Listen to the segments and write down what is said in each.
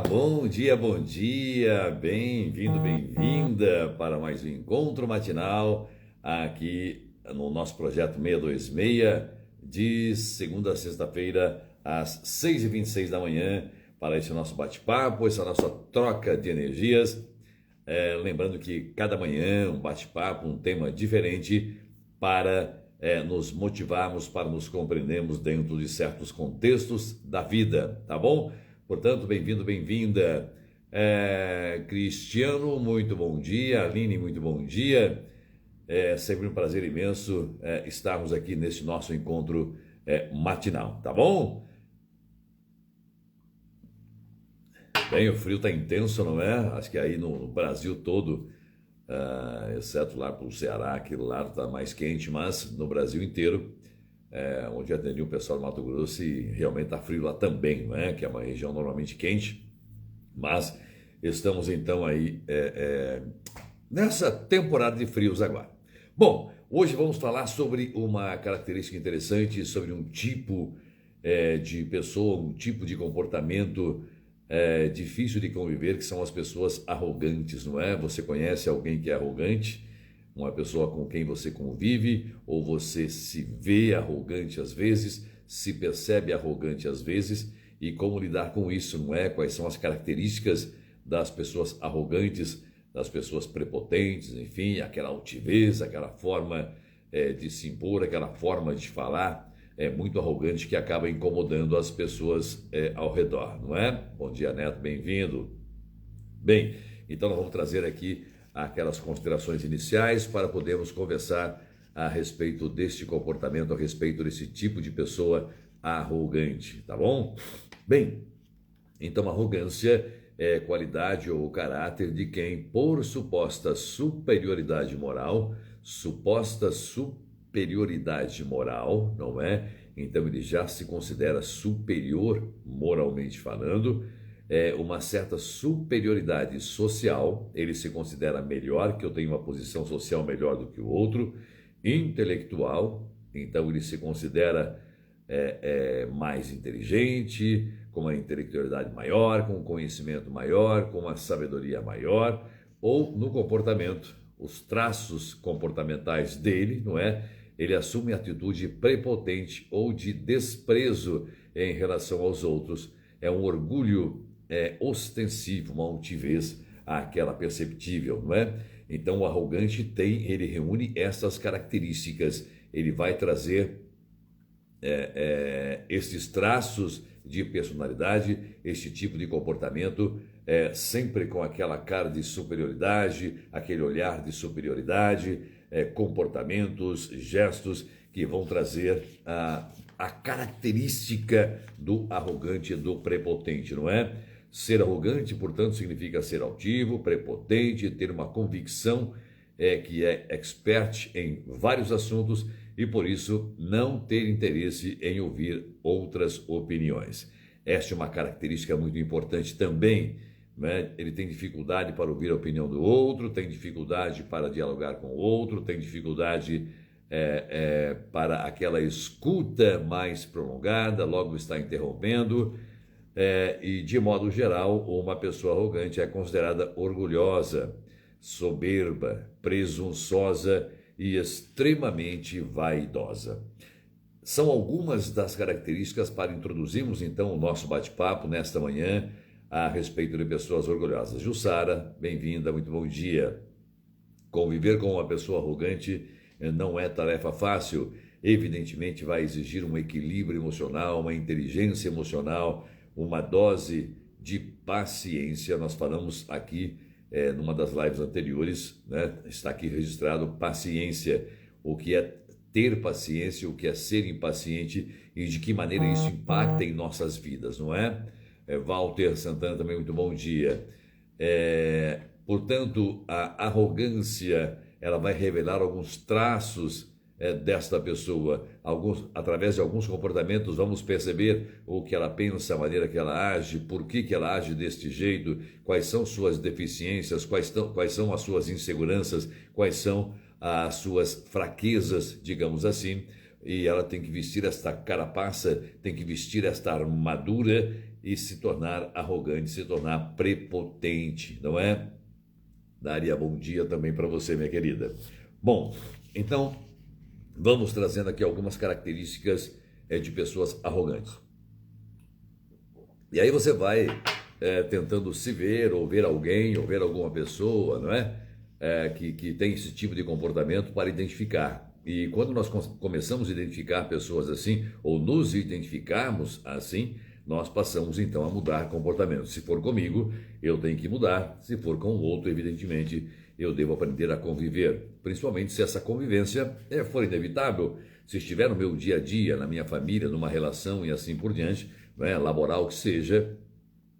Bom dia, bem-vindo, bem-vinda para mais um encontro matinal aqui no nosso projeto 626, de segunda a sexta-feira, às 6h26 da manhã, para esse nosso bate-papo, essa nossa troca de energias. Lembrando que cada manhã um bate-papo, um tema diferente para nos motivarmos, para nos compreendermos dentro de certos contextos da vida, tá bom? Portanto, bem-vindo, bem-vinda. Cristiano, muito bom dia. Aline, muito bom dia. É sempre um prazer imenso estarmos aqui nesse nosso encontro matinal, tá bom? Bem, o frio está intenso, não é? Acho que aí no Brasil todo, exceto lá para o Ceará, aquilo lá está mais quente, mas no Brasil inteiro, onde atendi o pessoal do Mato Grosso, e realmente está frio lá também, não é? Que é uma região normalmente quente, mas estamos então aí nessa temporada de frios agora. Bom, hoje vamos falar sobre uma característica interessante, sobre um tipo de pessoa, um tipo de comportamento difícil de conviver, que são as pessoas arrogantes, não é? Você conhece alguém que é arrogante? Uma pessoa com quem você convive, ou você se vê arrogante às vezes, se percebe arrogante às vezes, e como lidar com isso, não é? Quais são as características das pessoas arrogantes, das pessoas prepotentes, enfim, aquela altivez, aquela forma de se impor, aquela forma de falar muito arrogante que acaba incomodando as pessoas ao redor, não é? Bom dia, Neto, bem-vindo. Bem, então nós vamos trazer aqui aquelas considerações iniciais para podermos conversar a respeito deste comportamento, a respeito desse tipo de pessoa arrogante, tá bom? Bem, então arrogância é qualidade ou caráter de quem, por suposta superioridade moral, não é? Então ele já se considera superior moralmente falando, uma certa superioridade social, ele se considera melhor, que eu tenho uma posição social melhor do que o outro, intelectual, então ele se considera mais inteligente, com uma intelectualidade maior, com um conhecimento maior, com uma sabedoria maior, ou no comportamento, os traços comportamentais dele, não é? Ele assume atitude prepotente ou de desprezo em relação aos outros. É um orgulho ostensivo, uma altivez aquela perceptível, não é? Então o arrogante ele reúne essas características. Ele vai trazer esses traços de personalidade, este tipo de comportamento, sempre com aquela cara de superioridade, aquele olhar de superioridade, comportamentos, gestos que vão trazer a característica do arrogante e do prepotente, não é? Ser arrogante, portanto, significa ser altivo, prepotente, ter uma convicção que é expert em vários assuntos e, por isso, não ter interesse em ouvir outras opiniões. Esta é uma característica muito importante também, né? Ele tem dificuldade para ouvir a opinião do outro, tem dificuldade para dialogar com o outro, tem dificuldade para aquela escuta mais prolongada, logo está interrompendo. E, de modo geral, uma pessoa arrogante é considerada orgulhosa, soberba, presunçosa e extremamente vaidosa. São algumas das características para introduzirmos, então, o nosso bate-papo nesta manhã a respeito de pessoas orgulhosas. Jussara, bem-vinda, muito bom dia. Conviver com uma pessoa arrogante não é tarefa fácil. Evidentemente, vai exigir um equilíbrio emocional, uma inteligência emocional, uma dose de paciência. Nós falamos aqui numa das lives anteriores, né? Está aqui registrado paciência, o que é ter paciência, o que é ser impaciente e de que maneira isso impacta em nossas vidas, não é? Walter Santana também, muito bom dia. Portanto, a arrogância, ela vai revelar alguns traços desta pessoa, através de alguns comportamentos, vamos perceber o que ela pensa, a maneira que ela age, por que ela age deste jeito, quais são suas deficiências, quais são as suas inseguranças, quais são as suas fraquezas, digamos assim, e ela tem que vestir esta carapaça, tem que vestir esta armadura e se tornar arrogante, se tornar prepotente, não é? Daria bom dia também para você, minha querida. Bom, então vamos trazendo aqui algumas características de pessoas arrogantes. E aí você vai tentando se ver, ou ver alguém, ou ver alguma pessoa, não é? Que tem esse tipo de comportamento para identificar. E quando nós começamos a identificar pessoas assim, ou nos identificarmos assim, nós passamos então a mudar comportamento. Se for comigo, eu tenho que mudar. Se for com o outro, evidentemente, eu devo aprender a conviver. Principalmente se essa convivência for inevitável. Se estiver no meu dia a dia, na minha família, numa relação e assim por diante, laboral que seja,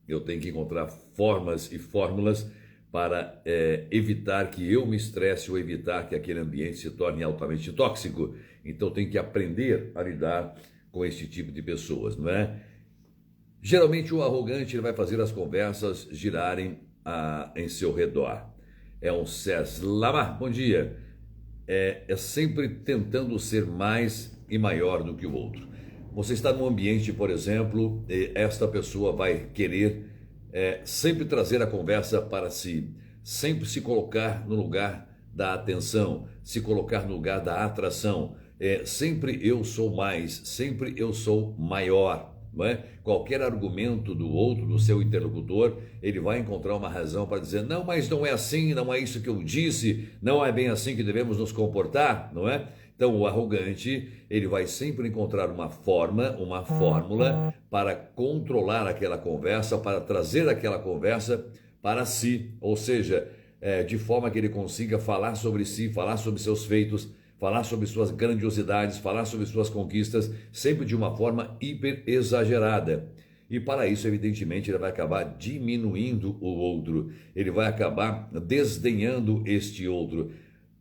eu tenho que encontrar formas e fórmulas para evitar que eu me estresse ou evitar que aquele ambiente se torne altamente tóxico. Então, eu tenho que aprender a lidar com esse tipo de pessoas, não é? Geralmente, o arrogante ele vai fazer as conversas girarem em seu redor. É um Lamar, bom dia. É sempre tentando ser mais e maior do que o outro. Você está num ambiente, por exemplo, e esta pessoa vai querer sempre trazer a conversa para si, sempre se colocar no lugar da atenção, se colocar no lugar da atração. Sempre eu sou mais, sempre eu sou maior. Não é? Qualquer argumento do outro, do seu interlocutor, ele vai encontrar uma razão para dizer, não, mas não é assim, não é isso que eu disse, não é bem assim que devemos nos comportar, não é? Então, o arrogante, ele vai sempre encontrar uma forma, uma fórmula para controlar aquela conversa, para trazer aquela conversa para si, ou seja, de forma que ele consiga falar sobre si, falar sobre seus feitos, falar sobre suas grandiosidades, falar sobre suas conquistas, sempre de uma forma hiper exagerada. E para isso, evidentemente, ele vai acabar diminuindo o outro, ele vai acabar desdenhando este outro.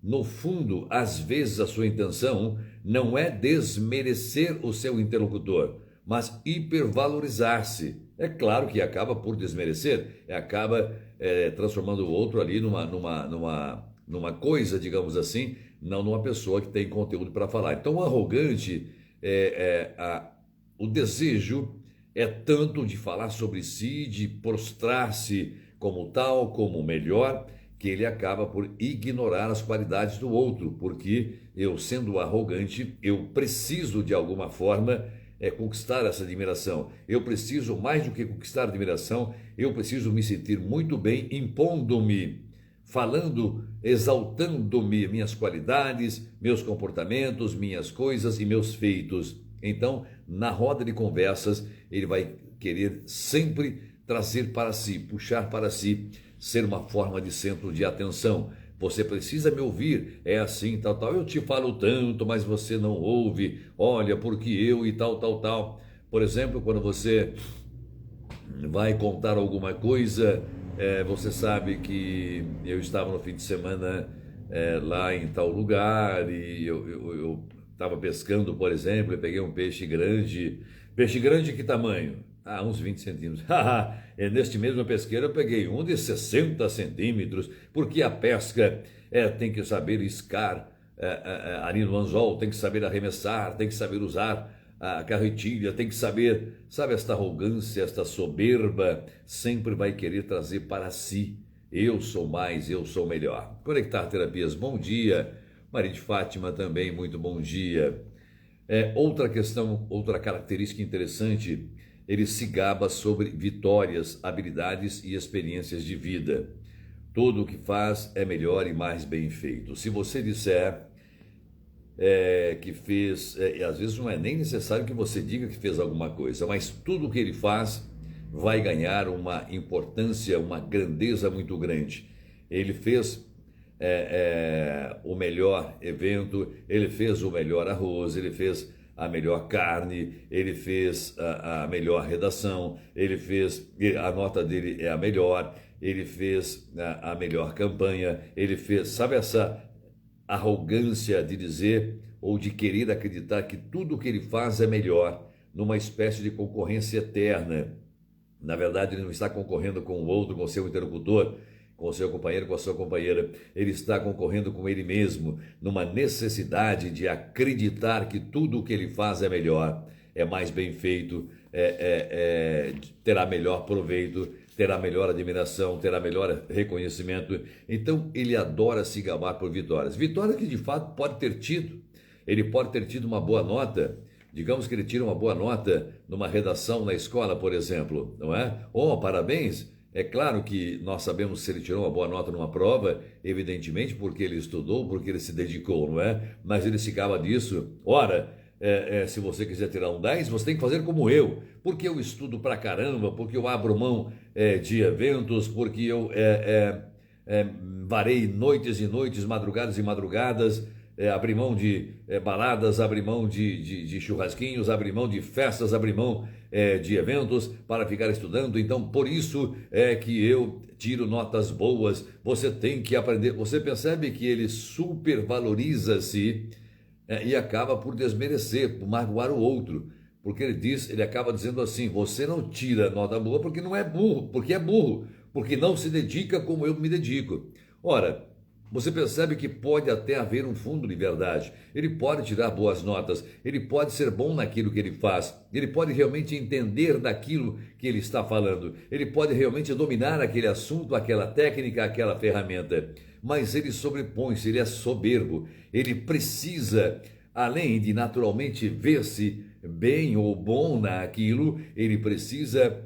No fundo, às vezes a sua intenção não é desmerecer o seu interlocutor, mas hipervalorizar-se. É claro que acaba por desmerecer, acaba transformando o outro ali numa coisa, digamos assim, não numa pessoa que tem conteúdo para falar. Então, o arrogante, o desejo é tanto de falar sobre si, de prostrar-se como tal, como melhor, que ele acaba por ignorar as qualidades do outro, porque eu, sendo arrogante, eu preciso de alguma forma conquistar essa admiração. Eu preciso, mais do que conquistar a admiração, eu preciso me sentir muito bem impondo-me, falando, exaltando-me, minhas qualidades, meus comportamentos, minhas coisas e meus feitos. Então, na roda de conversas, ele vai querer sempre trazer para si, puxar para si, ser uma forma de centro de atenção. Você precisa me ouvir, é assim, tal, tal. Eu te falo tanto, mas você não ouve. Olha, porque eu e tal, tal, tal. Por exemplo, quando você vai contar alguma coisa, você sabe que eu estava no fim de semana lá em tal lugar e eu estava pescando, por exemplo, e peguei um peixe grande. Peixe grande que tamanho? Uns 20 centímetros. Neste mesmo pesqueiro eu peguei um de 60 centímetros, porque a pesca tem que saber iscar ali no anzol, tem que saber arremessar, tem que saber usar a carretilha, tem que saber, sabe, esta arrogância, esta soberba, sempre vai querer trazer para si. Eu sou mais, eu sou melhor. Conectar Terapias, bom dia. Maria de Fátima também, muito bom dia. Outra questão, outra característica interessante, ele se gaba sobre vitórias, habilidades e experiências de vida. Tudo o que faz é melhor e mais bem feito. Se você disser que fez, às vezes não é nem necessário que você diga que fez alguma coisa, mas tudo o que ele faz vai ganhar uma importância, uma grandeza muito grande. Ele fez o melhor evento, ele fez o melhor arroz, ele fez a melhor carne, ele fez a melhor redação, ele fez, a nota dele é a melhor, ele fez a melhor campanha, ele fez, sabe, essa arrogância de dizer ou de querer acreditar que tudo o que ele faz é melhor, numa espécie de concorrência eterna. Na verdade, ele não está concorrendo com o outro, com o seu interlocutor, com o seu companheiro, com a sua companheira. Ele está concorrendo com ele mesmo, numa necessidade de acreditar que tudo o que ele faz é melhor, é mais bem feito, terá melhor proveito, terá melhor admiração, terá melhor reconhecimento. Então ele adora se gabar por vitórias. Vitórias que de fato pode ter tido. Ele pode ter tido uma boa nota. Digamos que ele tira uma boa nota numa redação na escola, por exemplo, não é? Oh, parabéns! É claro que nós sabemos se ele tirou uma boa nota numa prova, evidentemente porque ele estudou, porque ele se dedicou, não é? Mas ele se gaba disso. Ora, se você quiser tirar um 10, você tem que fazer como eu, porque eu estudo pra caramba, porque eu abro mão de eventos, porque eu varei noites e noites, madrugadas e madrugadas, abri mão de baladas, abri mão de churrasquinhos, abri mão de festas, abri mão de eventos para ficar estudando. Então, por isso é que eu tiro notas boas. Você tem que aprender. Você percebe que ele supervaloriza-se e acaba por desmerecer, por magoar o outro. Porque ele acaba dizendo assim: você não tira nota boa porque não é burro, porque não se dedica como eu me dedico. Ora, você percebe que pode até haver um fundo de verdade. Ele pode tirar boas notas, ele pode ser bom naquilo que ele faz, ele pode realmente entender daquilo que ele está falando, ele pode realmente dominar aquele assunto, aquela técnica, aquela ferramenta. Mas ele sobrepõe-se, ele é soberbo, ele precisa, além de naturalmente ver-se bem ou bom naquilo, ele precisa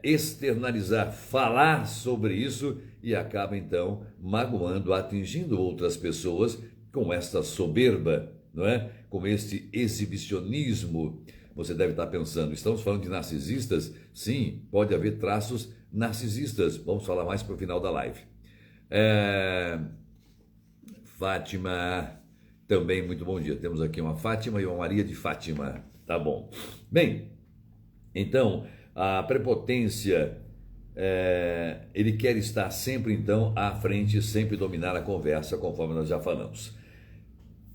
externalizar, falar sobre isso, e acaba então magoando, atingindo outras pessoas com esta soberba, não é? Com este exibicionismo. Você deve estar pensando, estamos falando de narcisistas? Sim, pode haver traços narcisistas. Vamos falar mais para o final da live. Fátima, também muito bom dia. Temos aqui uma Fátima e uma Maria de Fátima. Tá bom. Bem, então, a prepotência, ele quer estar sempre, então, à frente, sempre dominar a conversa, conforme nós já falamos.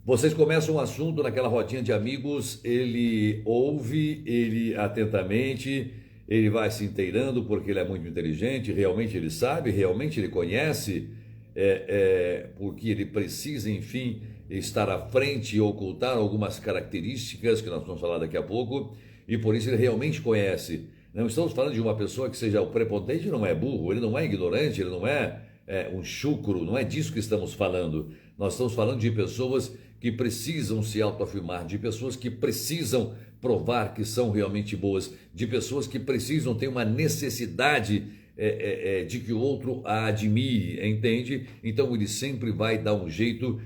Vocês começam um assunto naquela rodinha de amigos, ele ouve, ele atentamente, ele vai se inteirando porque ele é muito inteligente, realmente ele sabe, realmente ele conhece, porque ele precisa, enfim, estar à frente e ocultar algumas características que nós vamos falar daqui a pouco, e por isso ele realmente conhece. Não estamos falando de uma pessoa que seja o prepotente, não é burro, ele não é ignorante, ele não é um chucro, não é disso que estamos falando. Nós estamos falando de pessoas que precisam se autoafirmar, de pessoas que precisam provar que são realmente boas, de pessoas que precisam ter uma necessidade de que o outro a admire, entende? Então ele sempre vai dar um jeito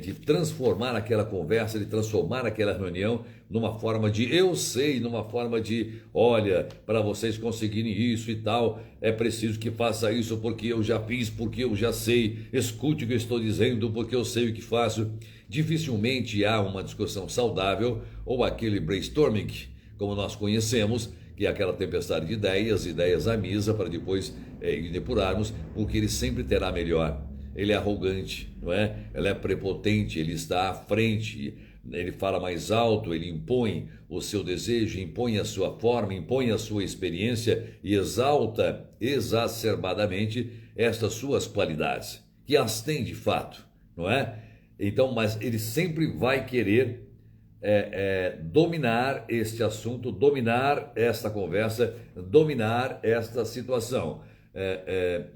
de transformar aquela conversa, de transformar aquela reunião numa forma de eu sei, numa forma de olha, para vocês conseguirem isso e tal, é preciso que faça isso porque eu já fiz, porque eu já sei, escute o que eu estou dizendo porque eu sei o que faço. Dificilmente há uma discussão saudável ou aquele brainstorming, como nós conhecemos, que é aquela tempestade de ideias à mesa para depois depurarmos, porque ele sempre terá melhor. Ele é arrogante, não é? Ele é prepotente, ele está à frente, ele fala mais alto, ele impõe o seu desejo, impõe a sua forma, impõe a sua experiência e exalta exacerbadamente estas suas qualidades, que as tem de fato, não é? Então, mas ele sempre vai querer dominar este assunto, dominar esta conversa, dominar esta situação.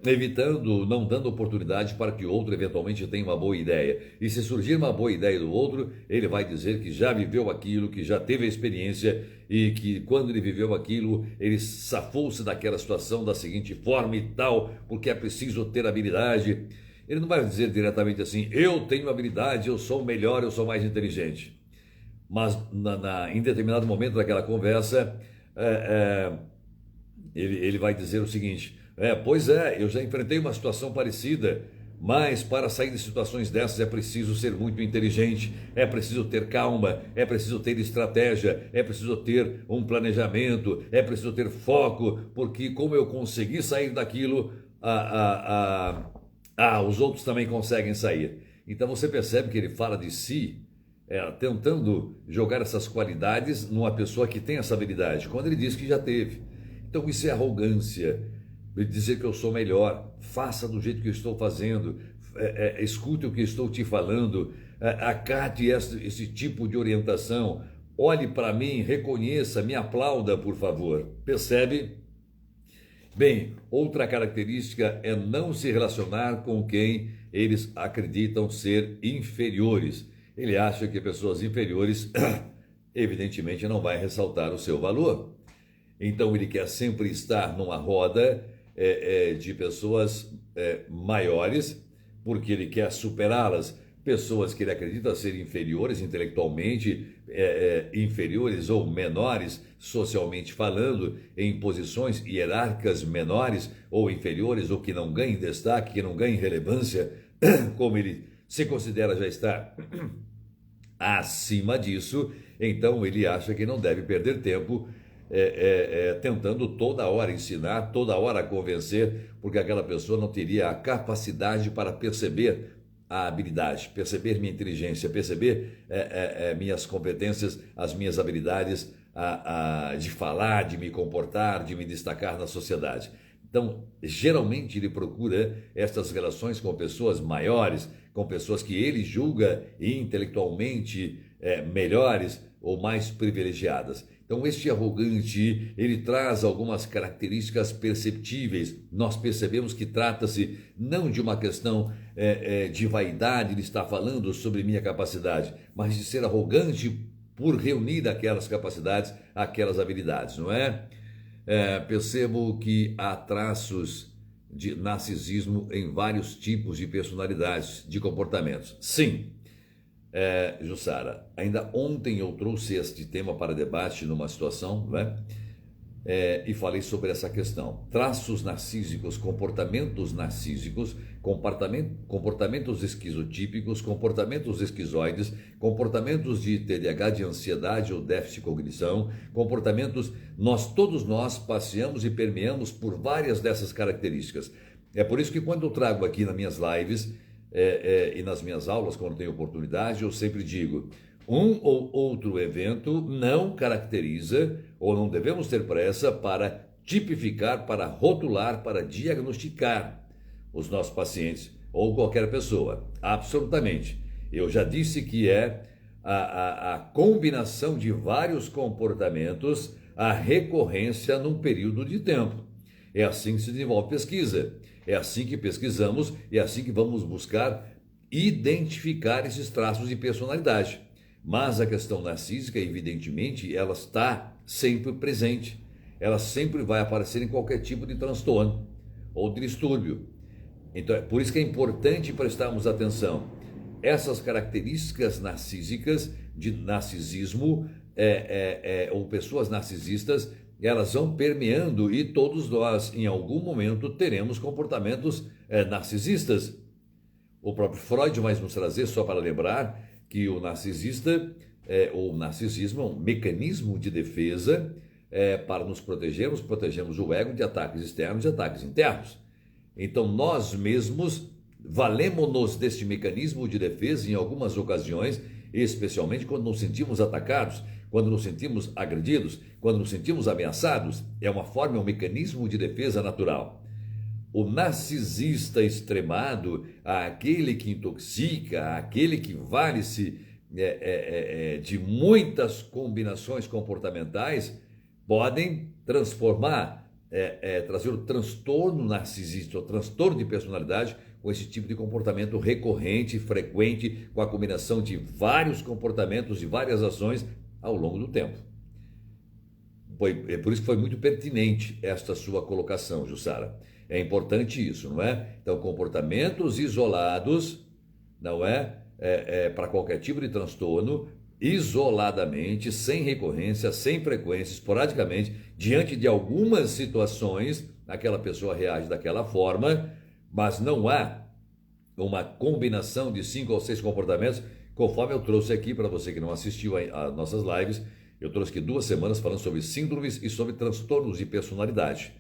Evitando, não dando oportunidade para que o outro eventualmente tenha uma boa ideia. E se surgir uma boa ideia do outro, ele vai dizer que já viveu aquilo, que já teve a experiência e que quando ele viveu aquilo, ele safou-se daquela situação da seguinte forma e tal, porque é preciso ter habilidade. Ele não vai dizer diretamente assim, eu tenho habilidade, eu sou o melhor, eu sou mais inteligente. Mas em determinado momento daquela conversa, ele vai dizer o seguinte, pois eu já enfrentei uma situação parecida, mas para sair de situações dessas é preciso ser muito inteligente, é preciso ter calma, é preciso ter estratégia, é preciso ter um planejamento, é preciso ter foco, porque como eu consegui sair daquilo, os outros também conseguem sair. Então você percebe que ele fala de si, tentando jogar essas qualidades numa pessoa que tem essa habilidade, quando ele diz que já teve. Então isso é arrogância. dizer que eu sou melhor. Faça do jeito que eu estou fazendo, escute o que estou te falando, acate esse tipo de orientação, olhe para mim, reconheça, me aplauda, por favor. Percebe? Bem, outra característica é não se relacionar com quem eles acreditam ser inferiores. Ele acha que pessoas inferiores, evidentemente, não vai ressaltar o seu valor. Então ele quer sempre estar numa roda de pessoas maiores, porque ele quer superá-las. Pessoas que ele acredita ser inferiores intelectualmente, inferiores ou menores, socialmente falando, em posições hierárquicas menores ou inferiores, ou que não ganhem destaque, que não ganhem relevância, como ele se considera já estar acima disso. Então ele acha que não deve perder tempo tentando toda hora ensinar, toda hora convencer, porque aquela pessoa não teria a capacidade para perceber a habilidade, perceber minha inteligência, perceber minhas competências, as minhas habilidades de falar, de me comportar, de me destacar na sociedade. Então, geralmente ele procura estas relações com pessoas maiores, com pessoas que ele julga intelectualmente melhores ou mais privilegiadas. Então, este arrogante, ele traz algumas características perceptíveis. Nós percebemos que trata-se não de uma questão de vaidade, ele está falando sobre minha capacidade, mas de ser arrogante por reunir aquelas capacidades, aquelas habilidades, não é? Percebo que há traços de narcisismo em vários tipos de personalidades, de comportamentos. Sim. Jussara, ainda ontem eu trouxe este tema para debate numa situação, né? E falei sobre essa questão. Traços narcísicos, comportamentos narcísicos, comportamentos esquizotípicos, comportamentos esquizoides, comportamentos de TDAH, de ansiedade ou déficit de cognição, comportamentos, todos nós passeamos e permeamos por várias dessas características. É por isso que quando eu trago aqui nas minhas lives, e nas minhas aulas, quando tenho oportunidade, eu sempre digo: um ou outro evento não caracteriza, ou não devemos ter pressa para tipificar, para rotular, para diagnosticar os nossos pacientes ou qualquer pessoa. Absolutamente. Eu já disse que é a combinação de vários comportamentos, a recorrência num período de tempo. É assim que se desenvolve pesquisa. É assim que pesquisamos e é assim que vamos buscar identificar esses traços de personalidade. Mas a questão narcísica, evidentemente, ela está sempre presente. Ela sempre vai aparecer em qualquer tipo de transtorno ou de distúrbio. Então, é por isso que é importante prestarmos atenção. Essas características narcísicas, de narcisismo, ou pessoas narcisistas, elas vão permeando e todos nós, em algum momento, teremos comportamentos narcisistas. O próprio Freud vai nos trazer, só para lembrar, que o narcisista, ou narcisismo, é um mecanismo de defesa para nos protegermos, protegemos o ego de ataques externos e ataques internos. Então, nós mesmos valemos-nos deste mecanismo de defesa em algumas ocasiões, especialmente quando nos sentimos atacados, quando nos sentimos agredidos, quando nos sentimos ameaçados. É uma forma, é um mecanismo de defesa natural. O narcisista extremado, aquele que intoxica, aquele que vale-se de muitas combinações comportamentais, podem transformar, trazer o transtorno narcisista, o transtorno de personalidade, com esse tipo de comportamento recorrente, frequente, com a combinação de vários comportamentos e várias ações ao longo do tempo. Por isso que foi muito pertinente esta sua colocação, Jussara. É importante isso, não é? Então, comportamentos isolados, não para qualquer tipo de transtorno, isoladamente, sem recorrência, sem frequência, esporadicamente, diante de algumas situações, aquela pessoa reage daquela forma, mas não há uma combinação de 5 ou 6 comportamentos, conforme eu trouxe aqui, para você que não assistiu às nossas lives, eu trouxe aqui 2 semanas falando sobre síndromes e sobre transtornos de personalidade.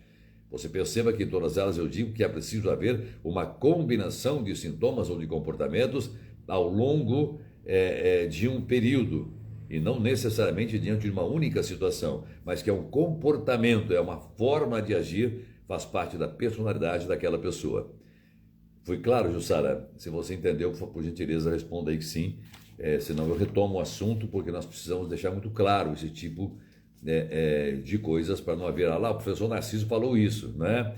Você perceba que em todas elas eu digo que é preciso haver uma combinação de sintomas ou de comportamentos ao longo de um período, e não necessariamente diante de uma única situação, mas que é um comportamento, é uma forma de agir faz parte da personalidade daquela pessoa. Foi claro, Jussara? Se você entendeu, por gentileza, responda aí que sim. Senão eu retomo o assunto, porque nós precisamos deixar muito claro esse tipo de coisas para não haver, lá, o professor Narciso falou isso, né?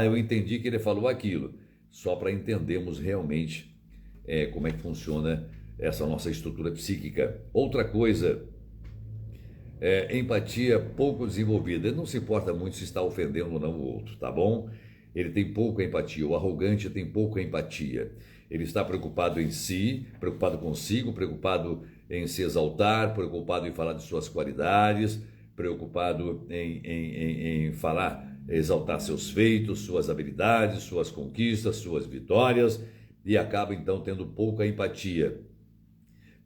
Eu entendi que ele falou aquilo. Só para entendermos realmente como é que funciona essa nossa estrutura psíquica. Outra coisa, empatia pouco desenvolvida. Ele não se importa muito se está ofendendo ou não o outro, tá bom? Ele tem pouca empatia. O arrogante tem pouca empatia. Ele está preocupado em si, preocupado consigo, preocupado em se exaltar, preocupado em falar de suas qualidades, preocupado em falar, exaltar seus feitos, suas habilidades, suas conquistas, suas vitórias, e acaba então tendo pouca empatia,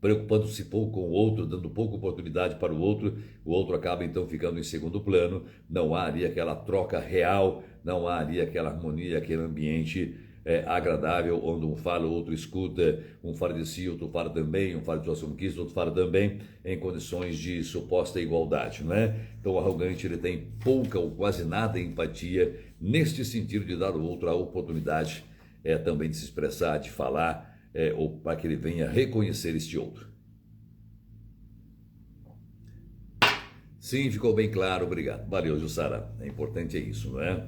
preocupando-se pouco com o outro, dando pouca oportunidade para o outro acaba então ficando em segundo plano, não há ali aquela troca real, não há ali aquela harmonia, aquele ambiente agradável, onde um fala, o outro escuta, um fala de si, outro fala também, um fala de suas conquistas, outro fala também, em condições de suposta igualdade, não é? Então o arrogante, ele tem pouca ou quase nada empatia, neste sentido de dar ao outro a oportunidade também de se expressar, de falar, ou para que ele venha reconhecer este outro. Sim, ficou bem claro, obrigado. Valeu, Jussara. Importante é isso, não é?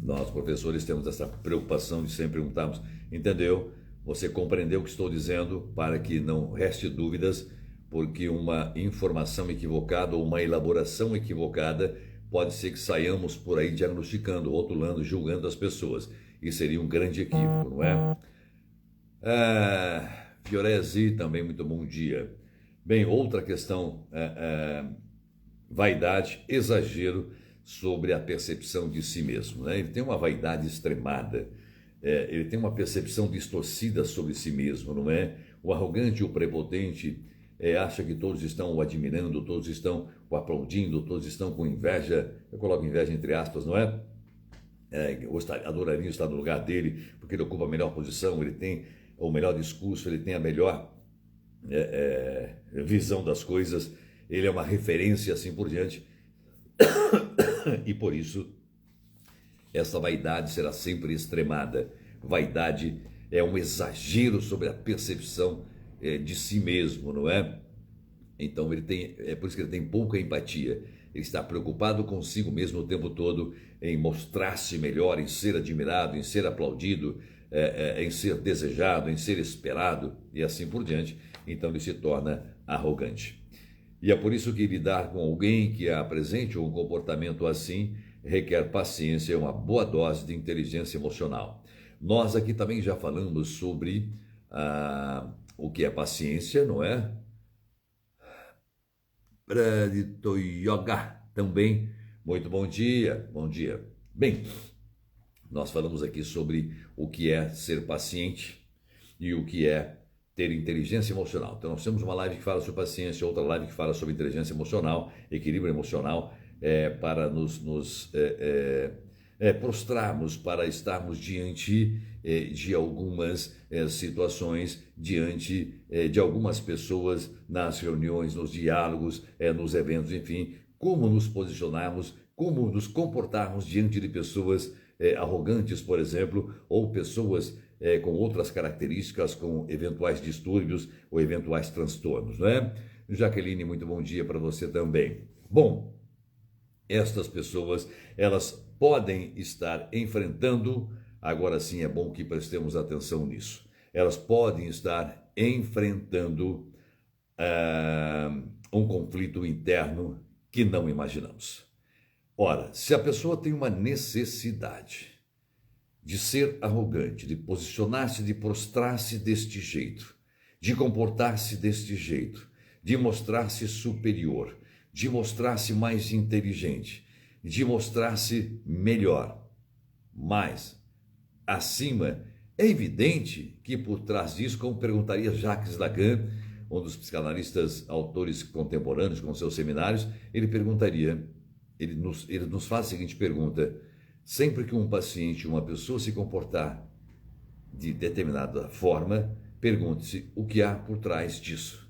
Nós, professores, temos essa preocupação de sempre perguntarmos, entendeu? Você compreendeu o que estou dizendo, para que não reste dúvidas, porque uma informação equivocada ou uma elaboração equivocada pode ser que saiamos por aí diagnosticando, rotulando, julgando as pessoas. E seria um grande equívoco, não é? Fioresi, também muito bom dia. Bem, outra questão, vaidade, exagero sobre a percepção de si mesmo, né? Ele tem uma vaidade extremada, ele tem uma percepção distorcida sobre si mesmo, não é? O arrogante, o prepotente, acha que todos estão o admirando, todos estão o aplaudindo, todos estão com inveja, eu coloco inveja entre aspas, não é? Adoraria estar no lugar dele, porque ele ocupa a melhor posição, ele tem o melhor discurso, ele tem a melhor visão das coisas, ele é uma referência assim por diante, e por isso essa vaidade será sempre extremada. Vaidade é um exagero sobre a percepção de si mesmo, não é? Então é por isso que ele tem pouca empatia. Ele está preocupado consigo mesmo o tempo todo, em mostrar-se melhor, em ser admirado, em ser aplaudido, em ser desejado, em ser esperado e assim por diante. Então ele se torna arrogante. E é por isso que lidar com alguém que apresente um comportamento assim requer paciência e uma boa dose de inteligência emocional. Nós aqui também já falamos sobre o que é paciência, não é? Pradito Yoga também. Muito bom dia, bom dia. Bem, nós falamos aqui sobre o que é ser paciente e o que é ter inteligência emocional. Então nós temos uma live que fala sobre paciência, outra live que fala sobre inteligência emocional, equilíbrio emocional, para nos prostrarmos, para estarmos diante de algumas situações, diante de algumas pessoas, nas reuniões, nos diálogos, nos eventos, enfim, como nos posicionarmos, como nos comportarmos diante de pessoas arrogantes, por exemplo, ou pessoas com outras características, com eventuais distúrbios ou eventuais transtornos, não é? Jaqueline, muito bom dia para você também. Bom, estas pessoas, elas podem estar enfrentando, agora sim é bom que prestemos atenção nisso, elas podem estar enfrentando um conflito interno que não imaginamos. Ora, se a pessoa tem uma necessidade de ser arrogante, de posicionar-se, de prostrar-se deste jeito, de comportar-se deste jeito, de mostrar-se superior, de mostrar-se mais inteligente, de mostrar-se melhor, mais acima, é evidente que por trás disso, como perguntaria Jacques Lacan, um dos psicanalistas autores contemporâneos com seus seminários, ele perguntaria, ele nos faz a seguinte pergunta: sempre que um paciente, uma pessoa se comportar de determinada forma, pergunte-se o que há por trás disso.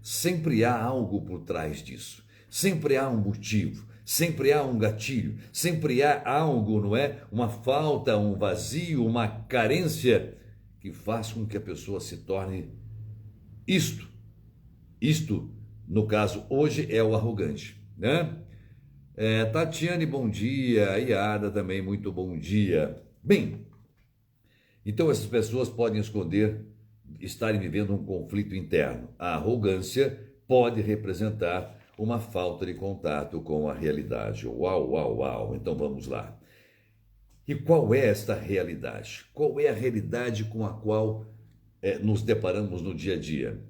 Sempre há algo por trás disso. Sempre há um motivo. sempre há um gatilho, sempre há algo, não é? Uma falta, um vazio, uma carência que faz com que a pessoa se torne isto. Isto, no caso, hoje é o arrogante, né? Tatiane, bom dia. Iada também, muito bom dia. Bem, então essas pessoas podem estarem vivendo um conflito interno. A arrogância pode representar uma falta de contato com a realidade. Uau, uau, uau. Então vamos lá. E qual é esta realidade? Qual é a realidade com a qual nos deparamos no dia a dia?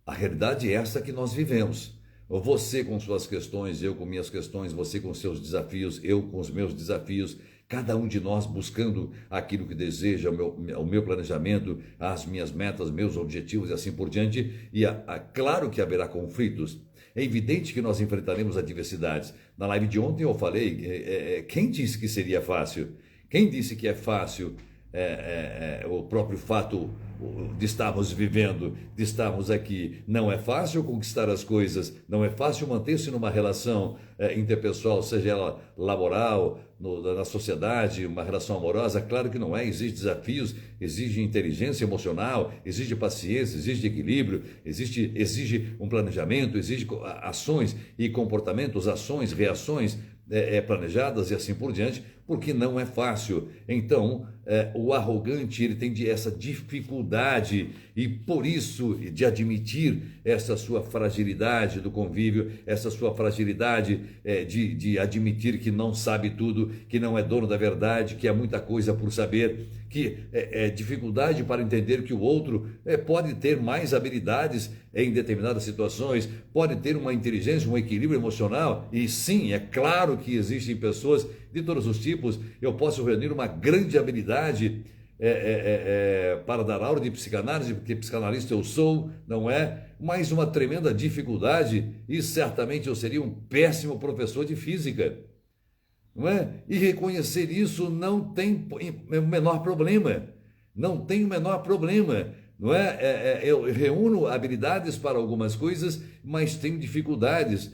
A realidade é essa que nós vivemos. Você com suas questões, eu com minhas questões, você com seus desafios, eu com os meus desafios, cada um de nós buscando aquilo que deseja, o meu planejamento, as minhas metas, meus objetivos e assim por diante. E claro que haverá conflitos. É evidente que nós enfrentaremos adversidades. Na live de ontem eu falei, quem disse que seria fácil? Quem disse que é fácil o próprio fato de estarmos vivendo, de estarmos aqui? Não é fácil conquistar as coisas, não é fácil manter-se numa relação interpessoal, seja ela laboral, na sociedade, uma relação amorosa. Claro que não é, exige desafios, exige inteligência emocional, exige paciência, exige equilíbrio, exige um planejamento, exige ações e comportamentos, ações, reações planejadas e assim por diante, porque não é fácil. Então, o arrogante, ele tem essa dificuldade, e por isso, de admitir essa sua fragilidade do convívio, essa sua fragilidade de admitir que não sabe tudo, que não é dono da verdade, que há muita coisa por saber, que dificuldade para entender que o outro pode ter mais habilidades em determinadas situações, pode ter uma inteligência, um equilíbrio emocional. E sim, é claro que existem pessoas de todos os tipos. Eu posso reunir uma grande habilidade para dar aula de psicanálise, porque psicanalista eu sou, não é? Mas uma tremenda dificuldade, e certamente eu seria um péssimo professor de física, não é? E reconhecer isso não tem o menor problema, não tem o menor problema, não é? Eu reúno habilidades para algumas coisas, mas tenho dificuldades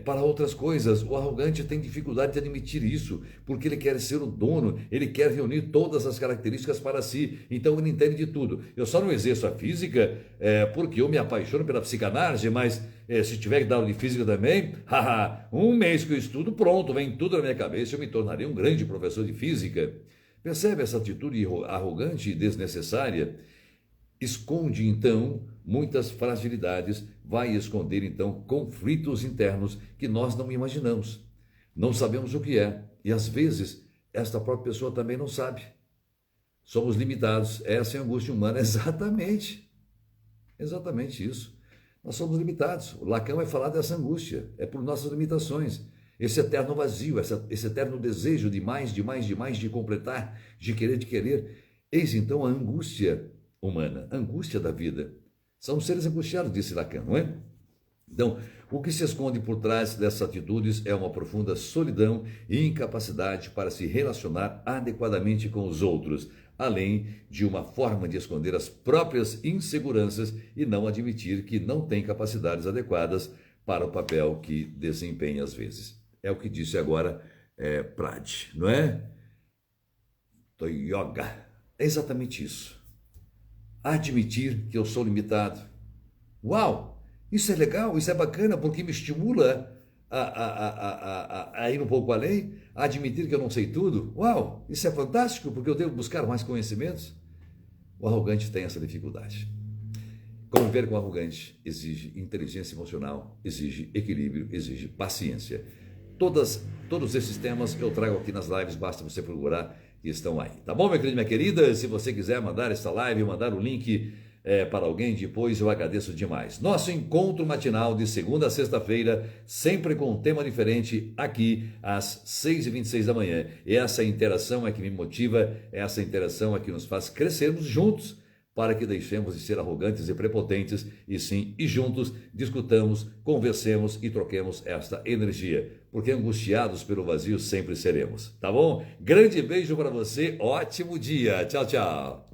para outras coisas. O arrogante tem dificuldade de admitir isso, porque ele quer ser o dono, ele quer reunir todas as características para si, então ele entende de tudo. Eu só não exerço a física porque eu me apaixono pela psicanálise, mas se tiver que dar aula de física também, um mês que eu estudo, pronto, vem tudo na minha cabeça, eu me tornarei um grande professor de física. Percebe essa atitude arrogante e desnecessária? Esconde, então, muitas fragilidades, vai esconder, então, conflitos internos que nós não imaginamos, não sabemos o que é, e às vezes esta própria pessoa também não sabe. Somos limitados, essa é a angústia humana, exatamente isso. Nós somos limitados. O Lacan vai falar dessa angústia, é por nossas limitações, esse eterno vazio, esse eterno desejo de mais, de completar, de querer. Eis então a angústia humana, angústia da vida. São seres angustiados, disse Lacan, não é? Então, o que se esconde por trás dessas atitudes é uma profunda solidão e incapacidade para se relacionar adequadamente com os outros, além de uma forma de esconder as próprias inseguranças e não admitir que não tem capacidades adequadas para o papel que desempenha às vezes. É o que disse agora Prade, não é? Yoga. É exatamente isso. Admitir que eu sou limitado. Uau, isso é legal, isso é bacana, porque me estimula a ir um pouco além, a admitir que eu não sei tudo. Uau, isso é fantástico, porque eu devo buscar mais conhecimentos. O arrogante tem essa dificuldade. Conviver com o arrogante exige inteligência emocional, exige equilíbrio, exige paciência. Todos esses temas eu trago aqui nas lives, basta você procurar que estão aí. Tá bom, meu querido, minha querida? Se você quiser mandar essa live, mandar o link para alguém depois, eu agradeço demais. Nosso encontro matinal de segunda a sexta-feira, sempre com um tema diferente, aqui às 6h26 da manhã. E essa interação é que me motiva, essa interação é que nos faz crescermos juntos, para que deixemos de ser arrogantes e prepotentes, e juntos discutamos, conversemos e troquemos esta energia, porque angustiados pelo vazio sempre seremos, tá bom? Grande beijo para você, ótimo dia, tchau, tchau.